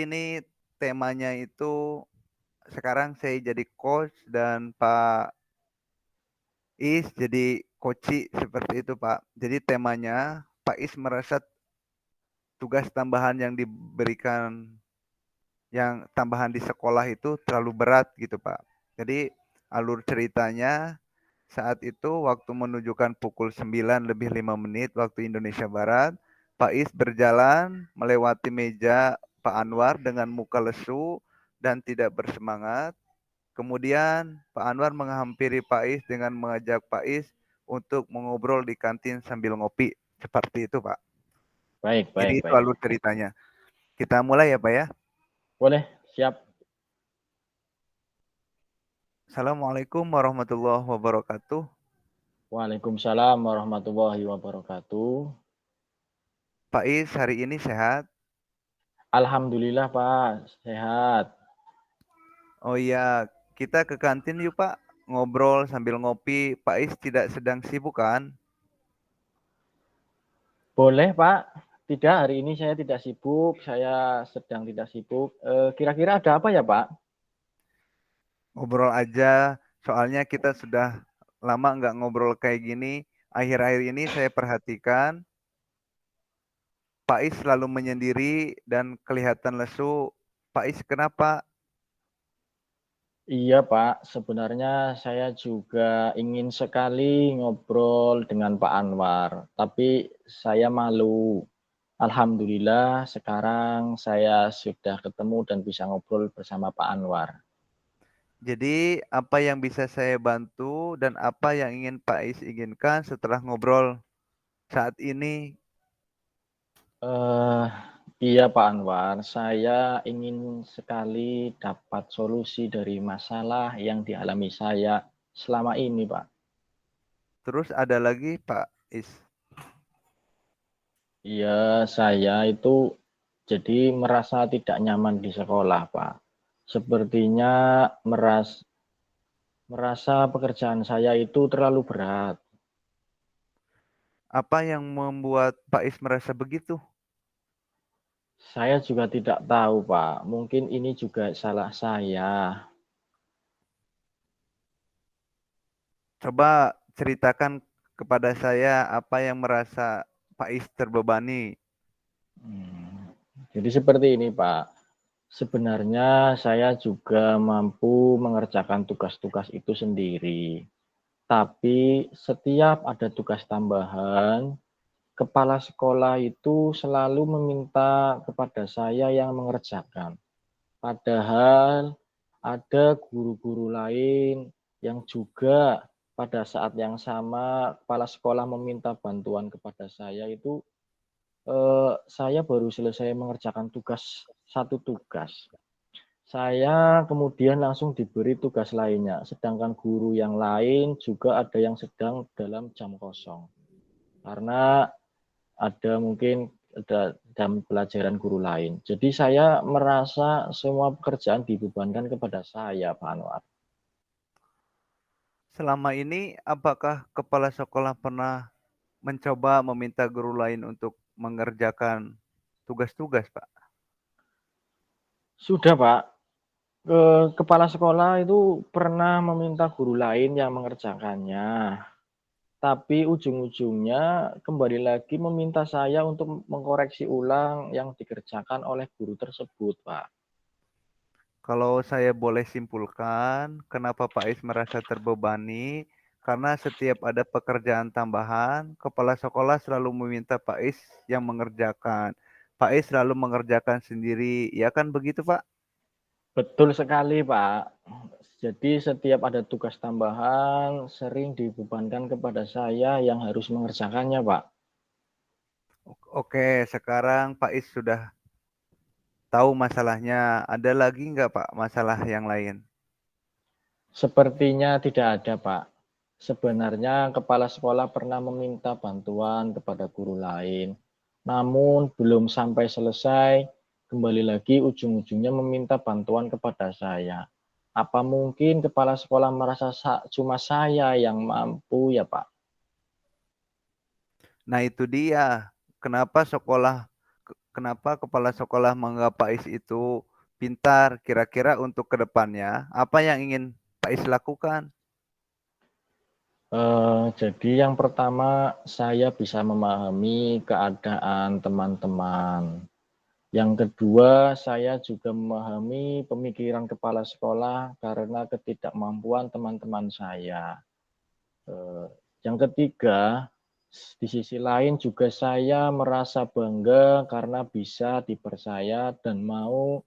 Ini temanya itu sekarang saya jadi coach dan Pak Is jadi coach seperti itu, Pak. Jadi temanya Pak Is merasa tugas tambahan yang diberikan yang tambahan di sekolah itu terlalu berat gitu, Pak. Jadi alur ceritanya saat itu waktu menunjukkan pukul 9 lebih 5 menit waktu Indonesia Barat, Pak Is berjalan melewati meja Pak Anwar dengan muka lesu dan tidak bersemangat. Kemudian Pak Anwar menghampiri Pak Is dengan mengajak Pak Is untuk mengobrol di kantin sambil ngopi. Seperti itu, Pak. Baik, Jadi baik, itu baik. alur ceritanya. Kita mulai ya, Pak ya. Boleh, siap. Assalamualaikum warahmatullahi wabarakatuh. Waalaikumsalam warahmatullahi wabarakatuh. Pak Is hari ini sehat? Alhamdulillah, Pak. Sehat. Oh iya, kita ke kantin yuk Pak. Ngobrol sambil ngopi. Pak Is tidak sedang sibuk kan? Boleh, Pak. Tidak, hari ini saya tidak sibuk. Saya sedang tidak sibuk. Kira-kira ada apa ya, Pak? Ngobrol aja. Soalnya kita sudah lama nggak ngobrol kayak gini. Akhir-akhir ini saya perhatikan Pak Is selalu menyendiri dan kelihatan lesu. Pak Is kenapa? Iya, Pak. Sebenarnya saya juga ingin sekali ngobrol dengan Pak Anwar, tapi saya malu. Alhamdulillah, sekarang saya sudah ketemu dan bisa ngobrol bersama Pak Anwar. Jadi apa yang bisa saya bantu dan apa yang ingin Pak Is inginkan setelah ngobrol saat ini? Eh, iya Pak Anwar, saya ingin sekali dapat solusi dari masalah yang dialami saya selama ini, Pak. Terus ada lagi Pak Is. Iya, saya itu jadi merasa tidak nyaman di sekolah, Pak. Sepertinya merasa pekerjaan saya itu terlalu berat. Apa yang membuat Pak Is merasa begitu? Saya juga tidak tahu, Pak. Mungkin ini juga salah saya. Coba ceritakan kepada saya apa yang merasa Pak Is terbebani. Jadi seperti ini, Pak. Sebenarnya saya juga mampu mengerjakan tugas-tugas itu sendiri. Tapi setiap ada tugas tambahan, kepala sekolah itu selalu meminta kepada saya yang mengerjakan. Padahal ada guru-guru lain yang juga pada saat yang sama kepala sekolah meminta bantuan kepada saya itu saya baru selesai mengerjakan satu tugas. Saya kemudian langsung diberi tugas lainnya, sedangkan guru yang lain juga ada yang sedang dalam jam kosong. Karena ada mungkin ada jam pelajaran guru lain. Jadi saya merasa semua pekerjaan dibebankan kepada saya, Pak Anwar. Selama ini apakah kepala sekolah pernah mencoba meminta guru lain untuk mengerjakan tugas-tugas, Pak? Sudah, Pak. Kepala sekolah itu pernah meminta guru lain yang mengerjakannya. Tapi ujung-ujungnya kembali lagi meminta saya untuk mengkoreksi ulang yang dikerjakan oleh guru tersebut, Pak. Kalau saya boleh simpulkan, kenapa Pak Is merasa terbebani? Karena setiap ada pekerjaan tambahan, kepala sekolah selalu meminta Pak Is yang mengerjakan. Pak Is selalu mengerjakan sendiri, ya kan begitu, Pak? Betul sekali, Pak. Jadi setiap ada tugas tambahan sering dibebankan kepada saya yang harus mengerjakannya, Pak. Oke, sekarang Pak Is sudah tahu masalahnya. Ada lagi nggak Pak masalah yang lain? Sepertinya tidak ada, Pak. Sebenarnya kepala sekolah pernah meminta bantuan kepada guru lain, namun belum sampai selesai, kembali lagi ujung-ujungnya meminta bantuan kepada saya. Apa mungkin kepala sekolah merasa cuma saya yang mampu ya, Pak? Nah itu dia. Kenapa sekolah kenapa kepala sekolah menganggap Pak Is itu pintar? Kira-kira untuk kedepannya, apa yang ingin Pak Is lakukan? Jadi yang pertama saya bisa memahami keadaan teman-teman. Yang kedua, saya juga memahami pemikiran kepala sekolah karena ketidakmampuan teman-teman saya. Eh, Yang ketiga, di sisi lain juga saya merasa bangga karena bisa dipercaya dan mau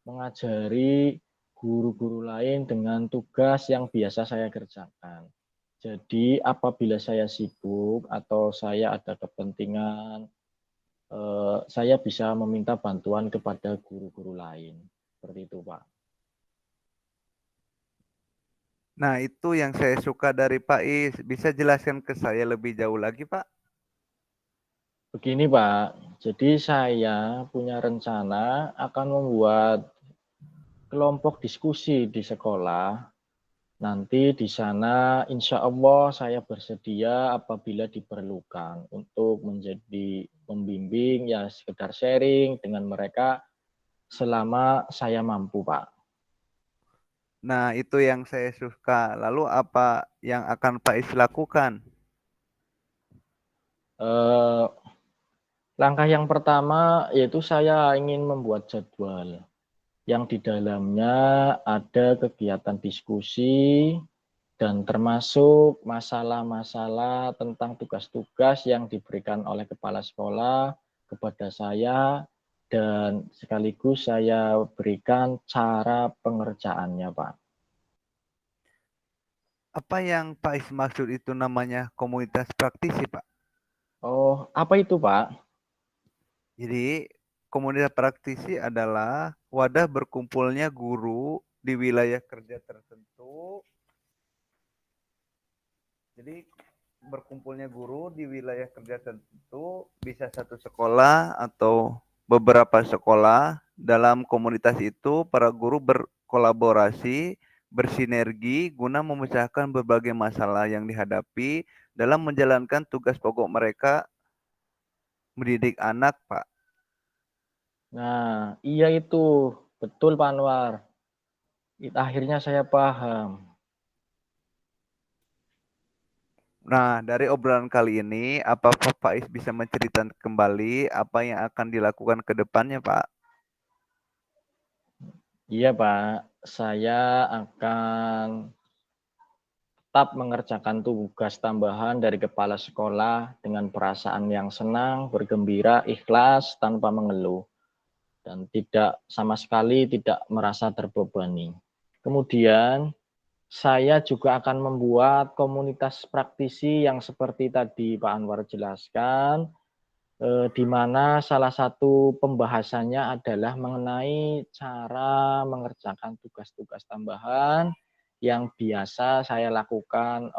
mengajari guru-guru lain dengan tugas yang biasa saya kerjakan. Jadi apabila saya sibuk atau saya ada kepentingan, saya bisa meminta bantuan kepada guru-guru lain. Seperti itu, Pak. Nah, itu yang saya suka dari Pak Is. Bisa jelaskan ke saya lebih jauh lagi, Pak? Begini, Pak. Jadi saya punya rencana akan membuat kelompok diskusi di sekolah. Nanti di sana insya Allah saya bersedia apabila diperlukan untuk menjadi pembimbing ya sekedar sharing dengan mereka selama saya mampu, Pak. Nah, itu yang saya suka. Lalu apa yang akan Pak Is lakukan? Eh, Langkah yang pertama yaitu saya ingin membuat jadwal yang di dalamnya ada kegiatan diskusi dan termasuk masalah-masalah tentang tugas-tugas yang diberikan oleh kepala sekolah kepada saya dan sekaligus saya berikan cara pengerjaannya, Pak. Apa yang Pak Is maksud itu namanya komunitas praktisi, Pak? Oh, apa itu, Pak? Jadi, komunitas praktisi adalah wadah berkumpulnya guru di wilayah kerja tertentu. Jadi, berkumpulnya guru di wilayah kerja tertentu bisa satu sekolah atau beberapa sekolah. Dalam komunitas itu, para guru berkolaborasi, bersinergi guna memecahkan berbagai masalah yang dihadapi dalam menjalankan tugas pokok mereka mendidik anak, Pak. Nah, iya itu. Betul, Pak Anwar. Akhirnya saya paham. Nah, dari obrolan kali ini, apa Pak Faiz bisa menceritakan kembali apa yang akan dilakukan ke depannya, Pak? Iya, Pak. Saya akan tetap mengerjakan tugas tambahan dari kepala sekolah dengan perasaan yang senang, bergembira, ikhlas, tanpa mengeluh, dan tidak sama sekali tidak merasa terbebani. Kemudian, saya juga akan membuat komunitas praktisi yang seperti tadi Pak Anwar jelaskan, di mana salah satu pembahasannya adalah mengenai cara mengerjakan tugas-tugas tambahan yang biasa saya lakukan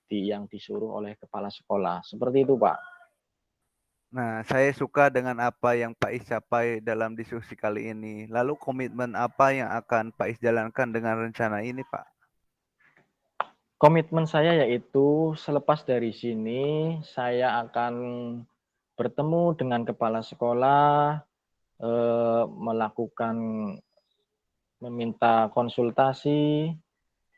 yang disuruh oleh kepala sekolah. Seperti itu, Pak. Nah, saya suka dengan apa yang Pak Is capai dalam diskusi kali ini. Lalu komitmen apa yang akan Pak Is jalankan dengan rencana ini, Pak? Komitmen saya yaitu selepas dari sini saya akan bertemu dengan kepala sekolah, melakukan meminta konsultasi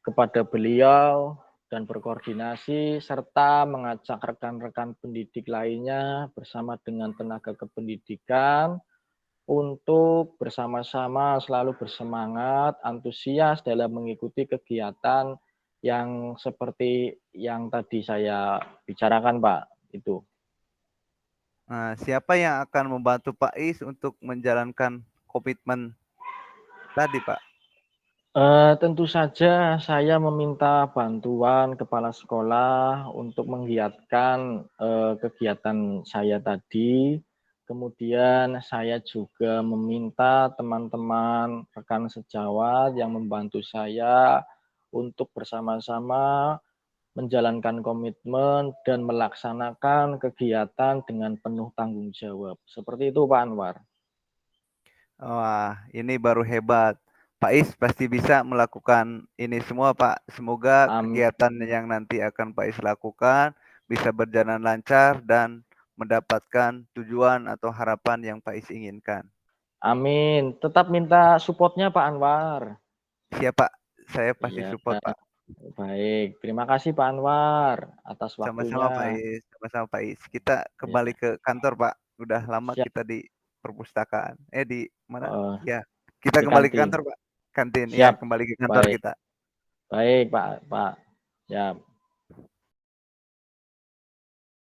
kepada beliau dan berkoordinasi serta mengajak rekan-rekan pendidik lainnya bersama dengan tenaga kependidikan untuk bersama-sama selalu bersemangat, antusias dalam mengikuti kegiatan yang seperti yang tadi saya bicarakan, Pak. Itu. Nah, siapa yang akan membantu Pak Is untuk menjalankan komitmen tadi, Pak? Tentu saja saya meminta bantuan kepala sekolah untuk menggiatkan kegiatan saya tadi. Kemudian saya juga meminta teman-teman rekan sejawat yang membantu saya untuk bersama-sama menjalankan komitmen dan melaksanakan kegiatan dengan penuh tanggung jawab. Seperti itu, Pak Anwar. Wah, ini baru hebat. Pak Is pasti bisa melakukan ini semua, Pak. Semoga Am kegiatan yang nanti akan Pak Is lakukan bisa berjalan lancar dan mendapatkan tujuan atau harapan yang Pak Is inginkan. Amin. Tetap minta support-nya Pak Anwar. Siap Pak, saya pasti Iya, support Pak. baik. Terima kasih Pak Anwar atas Sama-sama Pak waktunya. Is, sama-sama Pak Is. Kita Ya, kembali ke kantor Pak. Udah lama siap. kita di perpustakaan. Di mana? Oh, Ya, kita di kembali ke kantin. kantor Pak. Kantin, ya Siap. kembali ke kantor Baik. kita. Baik Pak. Ya.